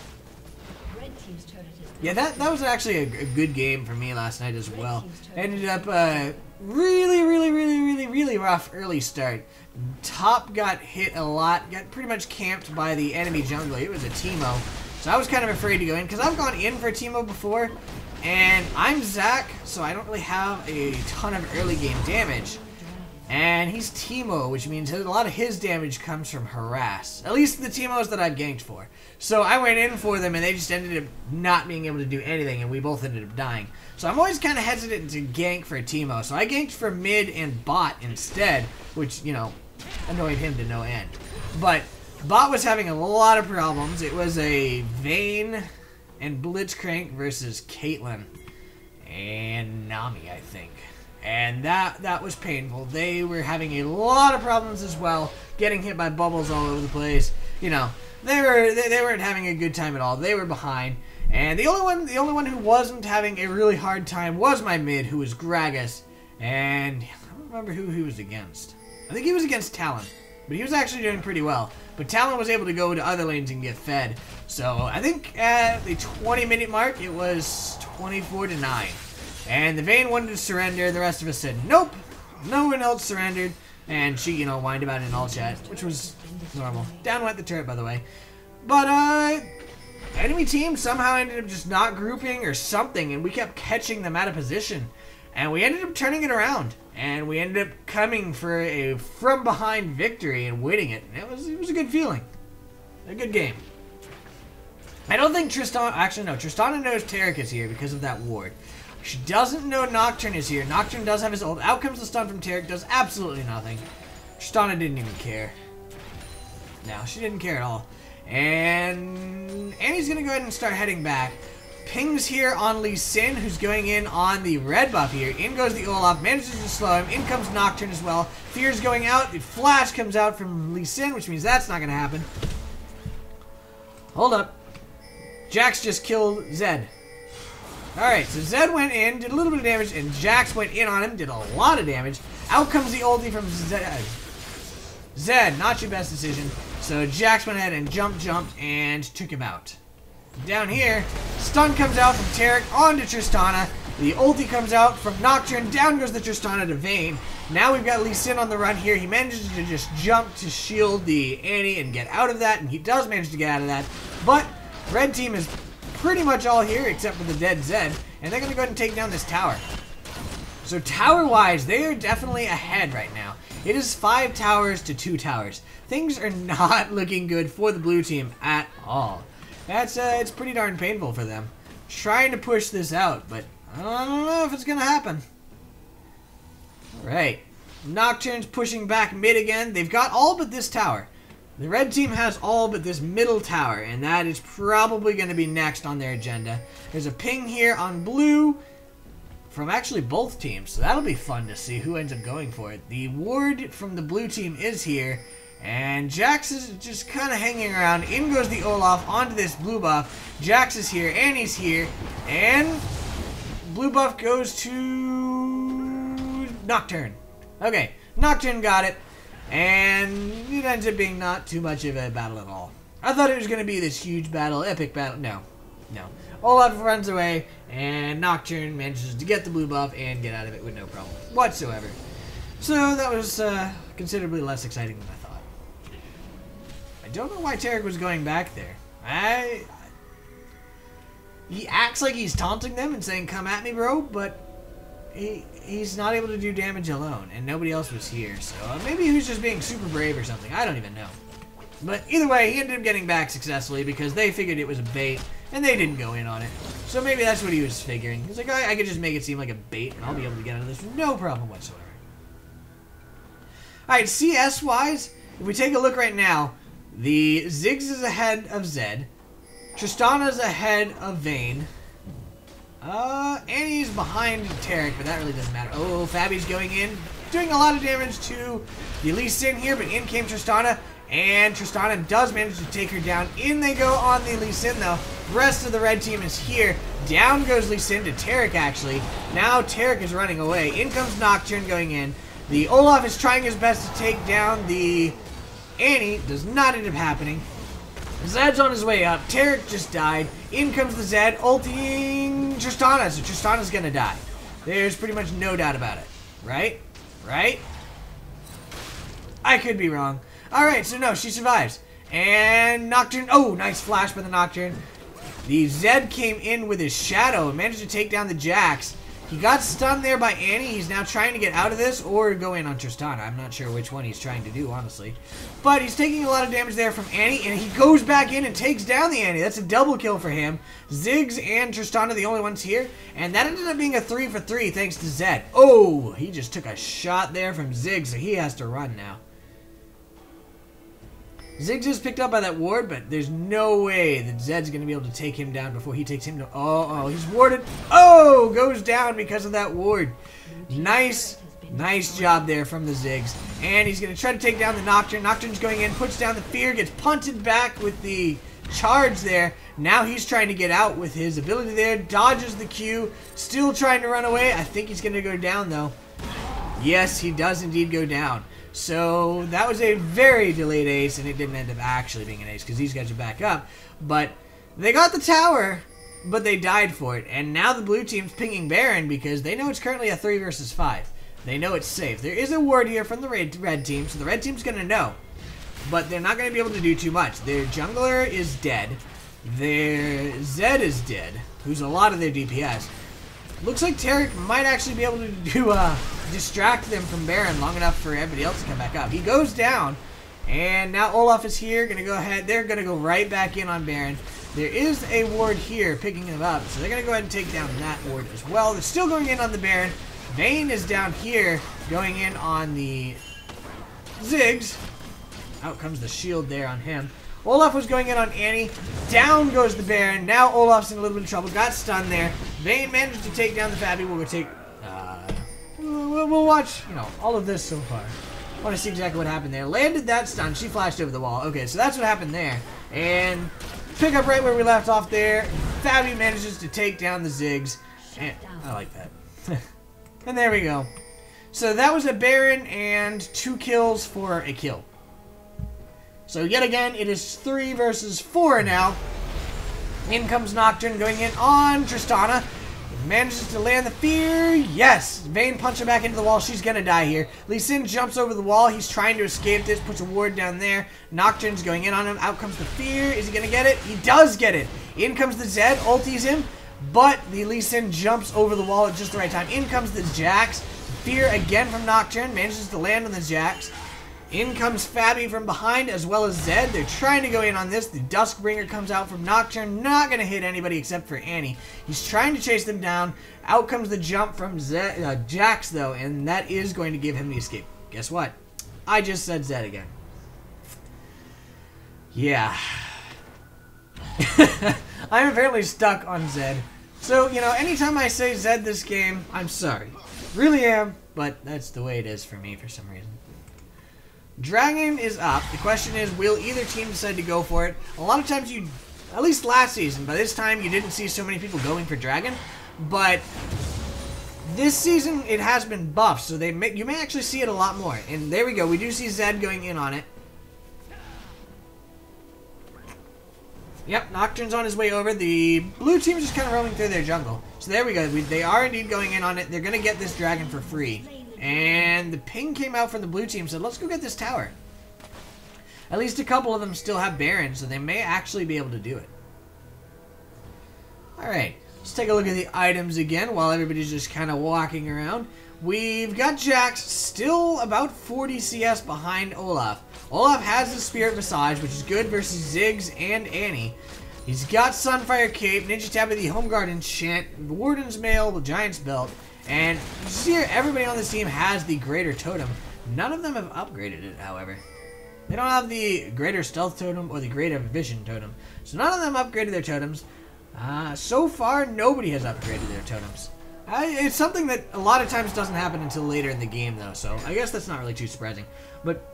Yeah, that was actually a good game for me last night as well. Ended up really rough early start. Top got hit a lot, got pretty much camped by the enemy jungler. It was a Teemo, so I was kind of afraid to go in, because I've gone in for Teemo before, and I'm Zac, so I don't really have a ton of early game damage. And he's Teemo, which means a lot of his damage comes from harass. At least the Teemos that I've ganked for. So I went in for them, and they just ended up not being able to do anything, and we both ended up dying. So I'm always kind of hesitant to gank for Teemo. So I ganked for mid and bot instead, which, you know, annoyed him to no end. But bot was having a lot of problems. It was a Vayne and Blitzcrank versus Caitlyn and Nami, I think. And that was painful. They were having a lot of problems as well, getting hit by bubbles all over the place. You know, they weren't having a good time at all. They were behind, and the only one who wasn't having a really hard time was my mid, who was Gragas, and I don't remember who he was against. I think he was against Talon, but he was actually doing pretty well. But Talon was able to go to other lanes and get fed. So I think at the 20-minute mark, it was 24-9. And the Vayne wanted to surrender, the rest of us said, nope, no one else surrendered, and she, you know, whined about it in all chat, which was normal. Down went the turret, by the way. But, enemy team somehow ended up just not grouping or something, and we kept catching them out of position, and we ended up turning it around, and we ended up coming for a from-behind victory and winning it, and it was a good feeling. A good game. I don't think Tristana, actually no, Tristana knows Taric is here because of that ward. She doesn't know Nocturne is here. Nocturne does have his ult. Out comes the stun from Taric. Does absolutely nothing. Tristana didn't even care. No, she didn't care at all. And Annie's going to go ahead and start heading back. Pings here on Lee Sin, who's going in on the red buff here. In goes the Olaf. Manages to slow him. In comes Nocturne as well. Fear's going out. The flash comes out from Lee Sin, which means that's not going to happen. Hold up. Jax just killed Zed. Alright, so Zed went in, did a little bit of damage, and Jax went in on him, did a lot of damage. Out comes the ulti from Zed. Zed, not your best decision. So Jax went ahead and jumped, and took him out. Down here, stun comes out from Taric onto Tristana. The ulti comes out from Nocturne. Down goes the Tristana to Vayne. Now we've got Lee Sin on the run here. He manages to just jump to shield the Annie and get out of that, and he does manage to get out of that. But red team is pretty much all here except for the dead Zed, and they're going to go ahead and take down this tower. So tower-wise, they are definitely ahead right now. It is 5 towers to 2 towers. Things are not looking good for the blue team at all. That's it's pretty darn painful for them. Trying to push this out, but I don't know if it's going to happen. Alright. Nocturne's pushing back mid again. They've got all but this tower. The red team has all but this middle tower, and that is probably going to be next on their agenda. There's a ping here on blue from actually both teams, so that'll be fun to see who ends up going for it. The ward from the blue team is here, and Jax is just kind of hanging around. In goes the Olaf onto this blue buff. Jax is here, Annie's here, and blue buff goes to Nocturne. Okay, Nocturne got it. And it ends up being not too much of a battle at all. I thought it was going to be this huge battle, epic battle. No. Olaf runs away, and Nocturne manages to get the blue buff and get out of it with no problem whatsoever. So that was considerably less exciting than I thought. I don't know why Taric was going back there. He acts like he's taunting them and saying, "Come at me, bro," but he's not able to do damage alone, and nobody else was here, so maybe he was just being super brave or something. I don't even know. But either way, he ended up getting back successfully because they figured it was a bait, and they didn't go in on it. So maybe that's what he was figuring. He's like, I could just make it seem like a bait, and I'll be able to get out of this with no problem whatsoever. Alright, CS-wise, if we take a look right now, the Ziggs is ahead of Zed, Tristana's ahead of Vayne, Annie's behind Taric, but that really doesn't matter. Oh, Fabbyy's going in, doing a lot of damage to the Lee Sin here, but in came Tristana, and Tristana does manage to take her down. In they go on the Lee Sin, though. The rest of the red team is here. Down goes Lee Sin to Taric, actually. Now Taric is running away. In comes Nocturne going in. The Olaf is trying his best to take down the Annie. Does not end up happening. Zed's on his way up. Taric just died. In comes the Zed, ulting Tristana. So Tristana's gonna die. There's pretty much no doubt about it. Right? Right? I could be wrong. Alright, so no, she survives. And Nocturne. Oh, nice flash by the Nocturne. The Zed came in with his shadow and managed to take down the Jax. He got stunned there by Annie. He's now trying to get out of this or go in on Tristana. I'm not sure which one he's trying to do, honestly. But he's taking a lot of damage there from Annie, and he goes back in and takes down the Annie. That's a double kill for him. Ziggs and Tristana the only ones here, and that ended up being a 3 for 3 thanks to Zed. Oh, he just took a shot there from Ziggs, so he has to run now. Ziggs is picked up by that ward, but there's no way that Zed's going to be able to take him down before he takes him down. Oh, he's warded. Oh, goes down because of that ward. Nice job there from the Ziggs. And he's going to try to take down the Nocturne. Nocturne's going in, puts down the fear, gets punted back with the charge there. Now he's trying to get out with his ability there. Dodges the Q. Still trying to run away. I think he's going to go down, though. Yes, he does indeed go down. So that was a very delayed ace, and it didn't end up actually being an ace because these guys are back up. But they got the tower, but they died for it. And now the blue team's pinging Baron because they know it's currently a 3 versus 5. They know it's safe. There is a ward here from the red team, so the red team's going to know. But they're not going to be able to do too much. Their jungler is dead. Their Zed is dead, who's a lot of their DPS. Looks like Taric might actually be able to do distract them from Baron long enough for everybody else to come back up. He goes down, and now Olaf is here, going to go ahead. They're going to go right back in on Baron. There is a ward here picking him up, so they're going to go ahead and take down that ward as well. They're still going in on the Baron. Vayne is down here going in on the Ziggs. Out comes the shield there on him. Olaf was going in on Annie. Down goes the Baron. Now Olaf's in a little bit of trouble. Got stunned there. Vayne managed to take down the Fabbbyyy. We'll go take... We'll watch, all of this so far. I want to see exactly what happened there. Landed that stun. She flashed over the wall. Okay, so that's what happened there. And pick up right where we left off there. Fabbbyyy manages to take down the Ziggs. And I like that. And there we go. So that was a Baron and 2 kills for a kill. So yet again, it is 3 versus 4 now. In comes Nocturne going in on Tristana. Manages to land the fear. Yes! Vayne punches her back into the wall. She's gonna die here. Lee Sin jumps over the wall. He's trying to escape this. Puts a ward down there. Nocturne's going in on him. Out comes the fear. Is he gonna get it? He does get it. In comes the Zed. Ulties him. But the Lee Sin jumps over the wall at just the right time. In comes the Jax. Fear again from Nocturne. Manages to land on the Jax. In comes Fabbbyyy from behind as well as Zed. They're trying to go in on this. The Duskbringer comes out from Nocturne. Not going to hit anybody except for Annie. He's trying to chase them down. Out comes the jump from Jax, though, and that is going to give him the escape. Guess what? I just said Zed again. Yeah. I'm apparently stuck on Zed. So, you know, anytime I say Zed this game, I'm sorry. Really am, but that's the way it is for me for some reason. Dragon is up. The question is, will either team decide to go for it? A lot of times you, at least last season, by this time you didn't see so many people going for Dragon, but this season it has been buffed, so you may actually see it a lot more. And there we go, we do see Zed going in on it. Yep, Nocturne's on his way over. The blue team's just kind of roaming through their jungle. So there we go. They are indeed going in on it. They're going to get this dragon for free. And the ping came out from the blue team, so let's go get this tower. At least a couple of them still have Baron, so they may actually be able to do it. Alright, let's take a look at the items again while everybody's just kind of walking around. We've got Jax still about 40 CS behind Olaf. Olaf has the Spirit Massage, which is good versus Ziggs and Annie. He's got Sunfire Cape, Ninja Tab with the Home Guard Enchant, Warden's Mail, the Giant's Belt, and you see here everybody on this team has the Greater Totem. None of them have upgraded it, however. They don't have the Greater Stealth Totem or the Greater Vision Totem, so none of them upgraded their totems. So far, nobody has upgraded their totems. It's something that a lot of times doesn't happen until later in the game, though, so I guess that's not really too surprising. But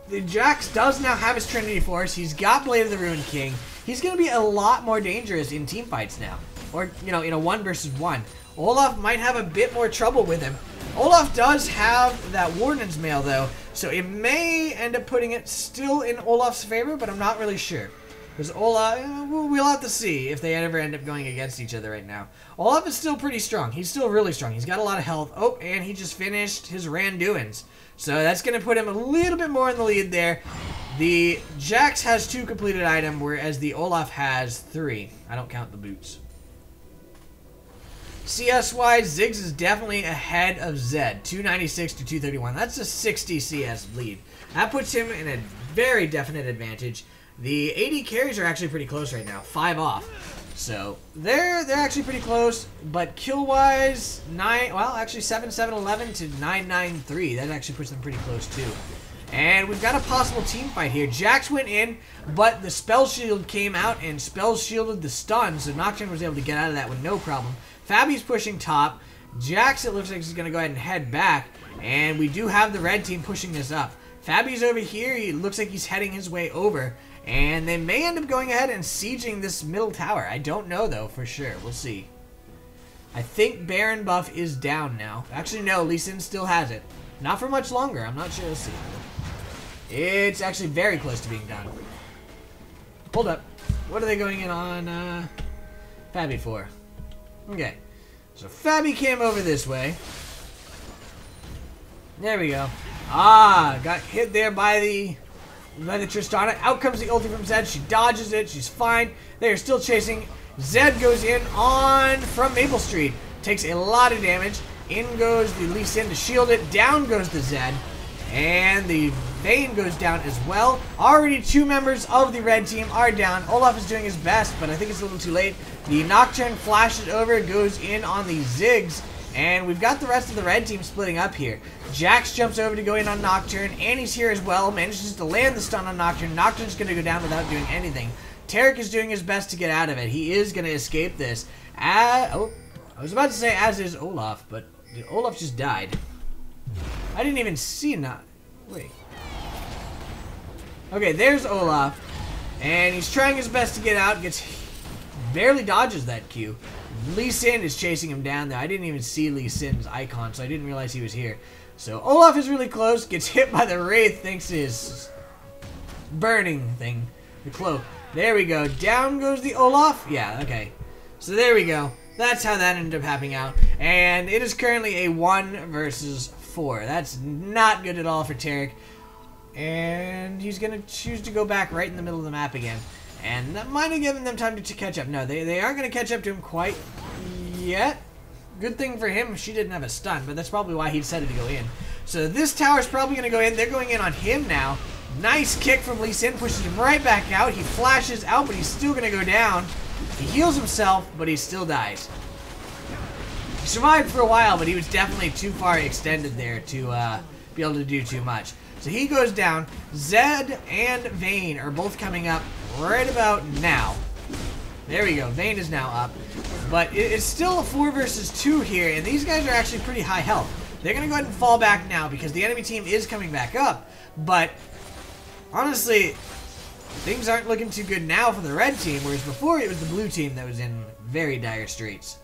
the Jax does now have his Trinity Force. He's got Blade of the Ruined King. He's going to be a lot more dangerous in team fights now. Or, you know, in a 1 versus 1. Olaf might have a bit more trouble with him. Olaf does have that Warden's Mail, though, so it may end up putting it still in Olaf's favor, but I'm not really sure. Because Olaf, we'll have to see if they ever end up going against each other right now. Olaf is still pretty strong. He's still really strong. He's got a lot of health. Oh, and he just finished his Randuin's. So that's going to put him a little bit more in the lead there. The Jax has 2 completed items, whereas the Olaf has 3. I don't count the boots. CS-wise, Ziggs is definitely ahead of Zed. 296 to 231. That's a 60 CS lead. That puts him in a very definite advantage. The AD carries are actually pretty close right now. 5 off. So they're actually pretty close, but kill-wise, 7-7-11 to 9-9-3. That actually puts them pretty close too. And we've got a possible team fight here. Jax went in, but the spell shield came out and spell shielded the stun, so Nocturne was able to get out of that with no problem. Fabbyy's pushing top. Jax, it looks like he's going to go ahead and head back, and we do have the red team pushing this up. Fabby's over here. He looks like he's heading his way over. And they may end up going ahead and sieging this middle tower. I don't know, though, for sure. We'll see. I think Baron buff is down now. Actually, no. Lee Sin still has it. Not for much longer. I'm not sure. Let's see. It's actually very close to being done. Hold up. What are they going in on Fabby for? Okay. So Fabby came over this way. There we go. Got hit there by the Tristana. Out comes the ulti from Zed. She dodges it. She's fine. They are still chasing. Zed goes in on from MapleStreet. Takes a lot of damage. In goes the Lee Sin to shield it. Down goes the Zed. And the Vayne goes down as well. Already 2 members of the red team are down. Olaf is doing his best, but I think it's a little too late. The Nocturne flashes over, goes in on the Ziggs. And we've got the rest of the red team splitting up here. Jax jumps over to go in on Nocturne. Annie's here as well. Manages to land the stun on Nocturne. Nocturne's going to go down without doing anything. Taric is doing his best to get out of it. He is going to escape this. I was about to say as is Olaf, but Olaf just died. I didn't even see Wait. Okay, there's Olaf. And he's trying his best to get out. Barely dodges that Q. Lee Sin is chasing him down there. I didn't even see Lee Sin's icon, so I didn't realize he was here. So Olaf is really close. Gets hit by the Wraith thanks to his burning thing. The cloak. There we go. Down goes the Olaf. Yeah, okay. So there we go. That's how that ended up happening out. And it is currently a 1 versus 4. That's not good at all for Taric. And he's going to choose to go back right in the middle of the map again. And that might have given them time to catch up. No, they aren't going to catch up to him quite yet. Good thing for him, she didn't have a stun, but that's probably why he decided to go in. So this tower's probably going to go in. They're going in on him now. Nice kick from Lee Sin, pushes him right back out. He flashes out, but he's still going to go down. He heals himself, but he still dies. He survived for a while, but he was definitely too far extended there to be able to do too much. So he goes down. Zed and Vayne are both coming up right about now. There we go. Vayne is now up. But it's still a 4 versus 2 here, and these guys are actually pretty high health. They're going to go ahead and fall back now because the enemy team is coming back up. But honestly, things aren't looking too good now for the red team, whereas before it was the blue team that was in very dire straits.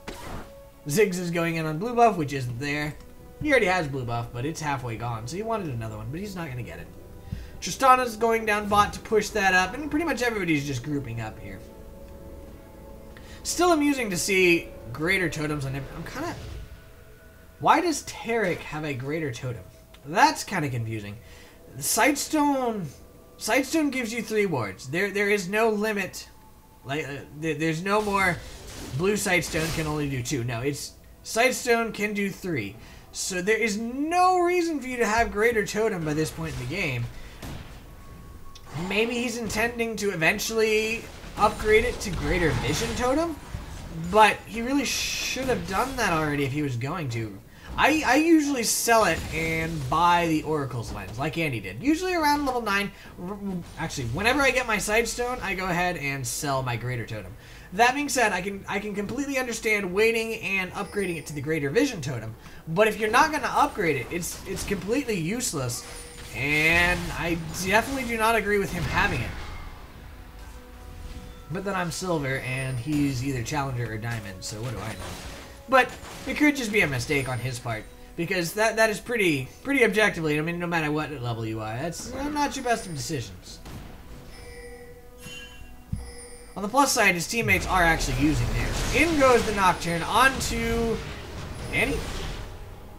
Ziggs is going in on blue buff, which isn't there. He already has blue buff, but it's halfway gone, so he wanted another one, but he's not going to get it. Tristana's going down bot to push that up, and pretty much everybody's just grouping up here. Still amusing to see greater totems on him. I'm kind of... Why does Taric have a greater totem? That's kind of confusing. Sightstone gives you 3 wards. There is no limit. Like there's no more blue Sightstone can only do 2. No, it's Sightstone can do 3. So there is no reason for you to have greater totem by this point in the game. Maybe he's intending to eventually upgrade it to greater vision totem, but he really should have done that already if he was going to. I usually sell it and buy the Oracle's Lens, like Andy did. Usually around level 9. Actually, whenever I get my Sightstone, I go ahead and sell my Greater Totem. That being said, I can completely understand waiting and upgrading it to the Greater Vision Totem. But if you're not going to upgrade it, it's completely useless. And I definitely do not agree with him having it. But then I'm Silver, and he's either Challenger or Diamond, so what do I know? But it could just be a mistake on his part, because that is pretty objectively, I mean, no matter what level you are, that's not your best of decisions. On the plus side, his teammates are actually using theirs. In goes the Nocturne onto Annie?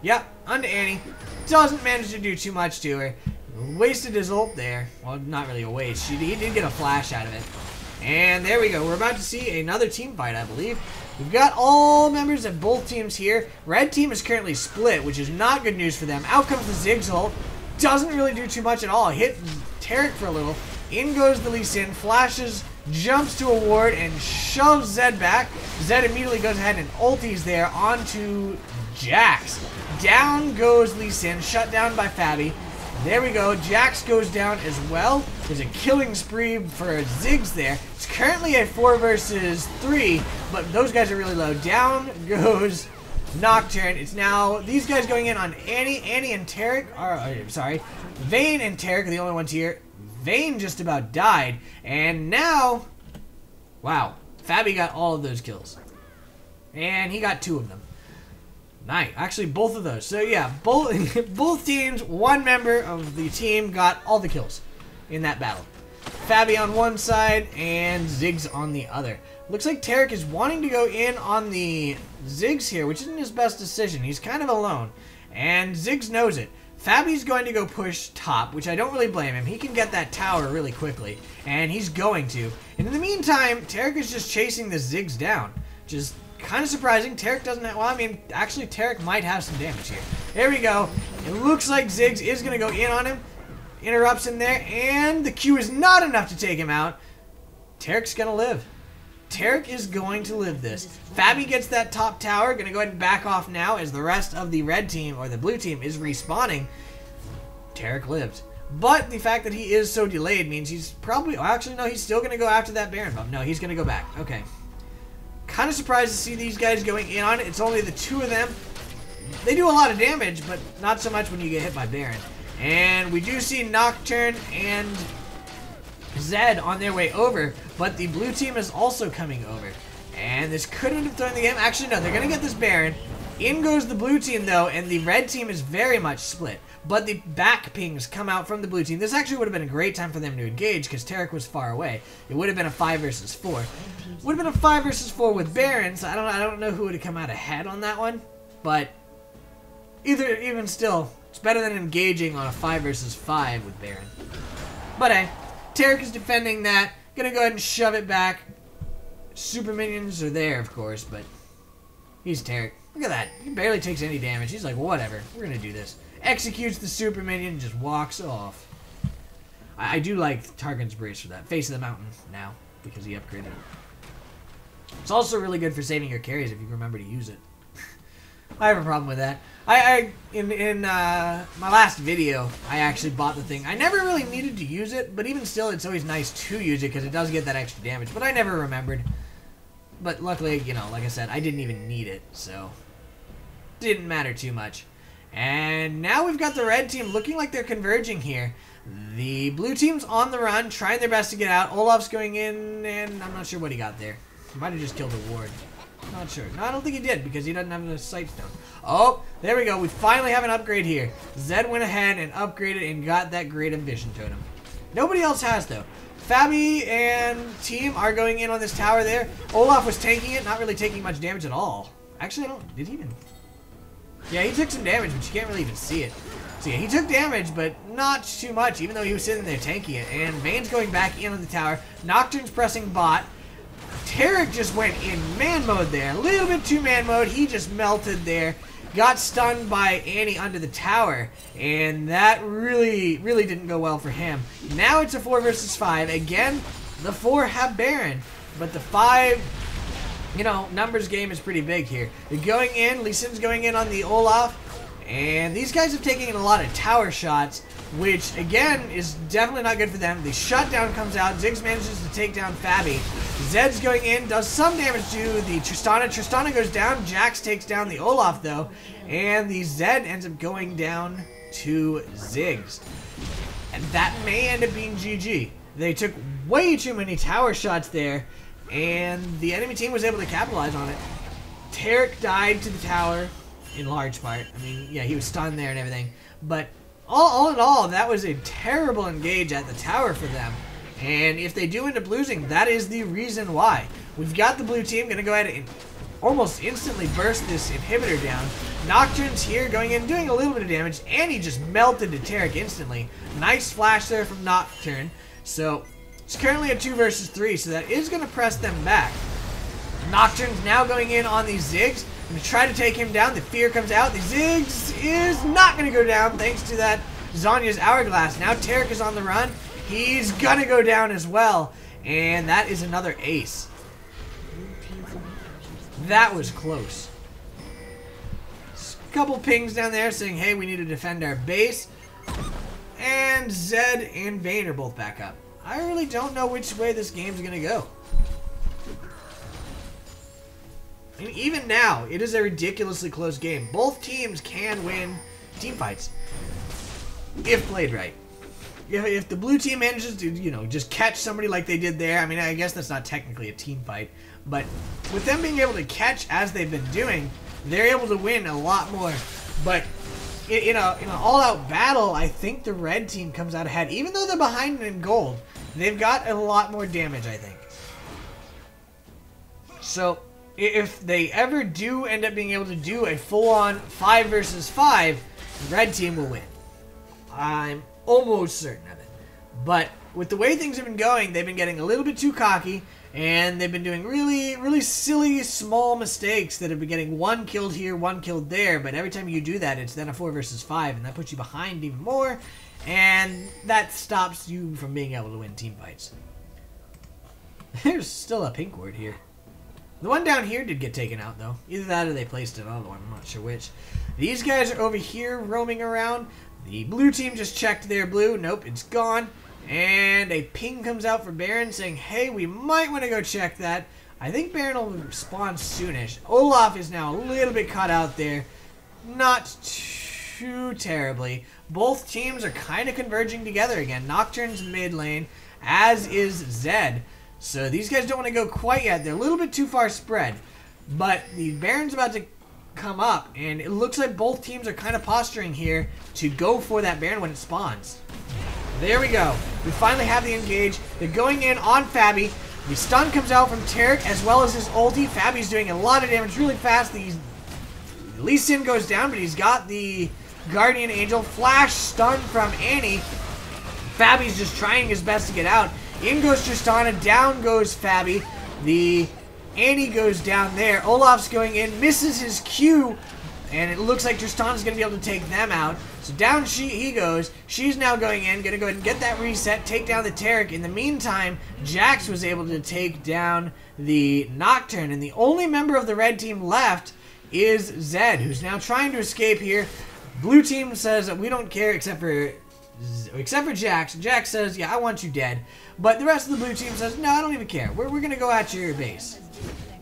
Yep, onto Annie. Doesn't manage to do too much to her. Wasted his ult there. Well, not really a waste. He did get a flash out of it. And there we go. We're about to see another team fight, I believe. We've got all members of both teams here. Red team is currently split, which is not good news for them. Out comes the Ziggs ult. Doesn't really do too much at all. Hit Taric for a little. In goes the Lee Sin. Flashes, jumps to a ward, and shoves Zed back. Zed immediately goes ahead and ulties there onto Jax. Down goes Lee Sin, shut down by Fabbbyyy. There we go. Jax goes down as well. There's a killing spree for Ziggs there. It's currently a 4 versus 3, but those guys are really low. Down goes Nocturne. It's now these guys going in on Annie. Annie and Taric are, sorry, Vayne and Taric are the only ones here. Vayne just about died, and now, wow, Fabbbyyy got all of those kills, and he got 2 of them. Nice. Actually, both of those. So yeah, both teams, one member of the team got all the kills in that battle. Fabbbyyy on one side and Ziggs on the other. Looks like Taric is wanting to go in on the Ziggs here, which isn't his best decision. He's kind of alone, and Ziggs knows it. Fabbyy's going to go push top, which I don't really blame him. He can get that tower really quickly, and he's going to. And in the meantime, Taric is just chasing the Ziggs down. Just kind of surprising. Taric doesn't have... Well, I mean, actually, Taric might have some damage here. There we go. It looks like Ziggs is going to go in on him. Interrupts him there, and the Q is not enough to take him out. Taric's going to live. Taric is going to live this. Fabbbyyy gets that top tower. Going to go ahead and back off now as the rest of the red team, or the blue team, is respawning. Taric lived. But the fact that he is so delayed means he's probably... Well, actually, no, he's still going to go after that Baron buff. No, he's going to go back. Okay. Kind of surprised to see these guys going in on it. It's only the 2 of them. They do a lot of damage, but not so much when you get hit by Baron. And we do see Nocturne and Zed on their way over, but the blue team is also coming over. And this could end up throwing the game. Actually, no, they're going to get this Baron. In goes the blue team, though, and the red team is very much split. But the back pings come out from the blue team. This actually would have been a great time for them to engage because Taric was far away. It would have been a 5 versus 4. Would have been a 5 versus 4 with Barons. I don't know who would have come out ahead on that one, but even still, it's better than engaging on a 5 versus 5 with Baron. But hey, Taric is defending that. Gonna go ahead and shove it back. Super minions are there, of course, but he's Taric. Look at that. He barely takes any damage. He's like, whatever, we're gonna do this. Executes the super minion, just walks off. I do like Targon's Brace for that. Face of the Mountain now, because he upgraded it. It's also really good for saving your carries if you remember to use it. I have a problem with that. In my last video, I actually bought the thing. I never really needed to use it, but even still, it's always nice to use it because it does get that extra damage. But I never remembered. But luckily, you know, like I said, I didn't even need it, so didn't matter too much. And now we've got the red team looking like they're converging here. The blue team's on the run, trying their best to get out. Olaf's going in, and I'm not sure what he got there. He might have just killed a ward. Not sure. No, I don't think he did, because he doesn't have a sight stone. Oh, there we go. We finally have an upgrade here. Zed went ahead and upgraded and got that great ambition totem. Nobody else has, though. Fabbbyyy and team are going in on this tower there. Olaf was tanking it, not really taking much damage at all. Actually, I don't... Did he even... Yeah, he took some damage, but you can't really even see it. So yeah, he took damage, but not too much, even though he was sitting there tanking it. And Vayne's going back in on the tower. Nocturne's pressing bot. Taric just went in man mode there. A little bit too man mode. He just melted there. Got stunned by Annie under the tower. And that really didn't go well for him. Now it's a 4 versus 5. Again, the 4 have Baron. But the 5, you know, numbers game is pretty big here. They're going in. Lee Sin's going in on the Olaf. And these guys have taken a lot of tower shots, which, again, is definitely not good for them. The shutdown comes out. Ziggs manages to take down Fabbbyyy. Zed's going in, does some damage to the Tristana. Tristana goes down. Jax takes down the Olaf, though. And the Zed ends up going down to Ziggs. And that may end up being GG. They took way too many tower shots there, and the enemy team was able to capitalize on it. Taric died to the tower. In large part. I mean, yeah, he was stunned there and everything. But all in all, that was a terrible engage at the tower for them. And if they do end up losing, that is the reason why. We've got the blue team going to go ahead and almost instantly burst this inhibitor down. Nocturne's here going in, doing a little bit of damage, and he just melted to Taric instantly. Nice flash there from Nocturne. So it's currently a 2 versus 3, so that is going to press them back. Nocturne's now going in on these Ziggs. Going to try to take him down. The fear comes out. The Ziggs is not going to go down thanks to that Zhonya's Hourglass. Now Taric is on the run. He's going to go down as well. And that is another ace. That was close. A couple pings down there saying, hey, we need to defend our base. And Zed and Vayne are both back up. I really don't know which way this game's going to go. And even now, it is a ridiculously close game. Both teams can win team fights if played right. If the blue team manages to, you know, just catch somebody like they did there, I mean, I guess that's not technically a team fight, but with them being able to catch as they've been doing, they're able to win a lot more. But in an all-out battle, I think the red team comes out ahead. Even though they're behind in gold, they've got a lot more damage, I think. So if they ever do end up being able to do a full-on 5 versus 5, the red team will win. I'm almost certain of it. But with the way things have been going, they've been getting a little bit too cocky, and they've been doing really silly, small mistakes that have been getting 1 killed here, 1 killed there, but every time you do that, it's then a 4 versus 5, and that puts you behind even more, and that stops you from being able to win team fights. There's still a pink ward here. The one down here did get taken out, though. Either that or they placed another one. I'm not sure which. These guys are over here roaming around. The blue team just checked their blue. Nope, it's gone. And a ping comes out for Baron saying, hey, we might want to go check that. I think Baron will respond soonish. Olaf is now a little bit caught out there. Not too terribly. Both teams are kind of converging together again. Nocturne's mid lane, as is Zed. So these guys don't want to go quite yet. They're a little bit too far spread. But the Baron's about to come up, and it looks like both teams are kind of posturing here to go for that Baron when it spawns. There we go. We finally have the engage. They're going in on Fabbbyyy. The stun comes out from Taric as well as his ulti. Fabbyy's doing a lot of damage really fast. The Lee Sin goes down, but he's got the Guardian Angel. Flash stun from Annie. Fabbyy's just trying his best to get out. In goes Tristana, down goes Fabbbyyy. The Annie goes down there. Olaf's going in, misses his Q, and it looks like Tristana's going to be able to take them out. So down he goes. She's now going in, going to go ahead and get that reset, take down the Taric. In the meantime, Jax was able to take down the Nocturne, and the only member of the red team left is Zed, who's now trying to escape here. Blue team says we don't care except for Jax. Jax says, yeah, I want you dead. But the rest of the blue team says, no, I don't even care. We're going to go at your base.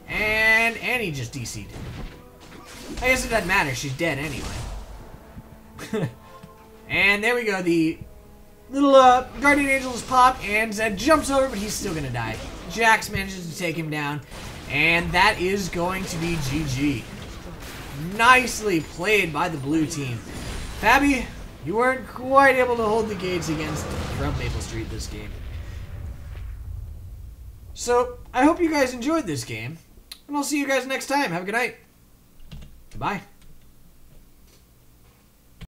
And Annie just DC'd. I guess it doesn't matter. She's dead anyway. And there we go. The little Guardian Angels pop, and Zed jumps over, but he's still going to die. Jax manages to take him down, and that is going to be GG. Nicely played by the blue team. Fabbbyyy, you weren't quite able to hold the gates against frommaplestreet this game. So, I hope you guys enjoyed this game, and I'll see you guys next time. Have a good night. Bye.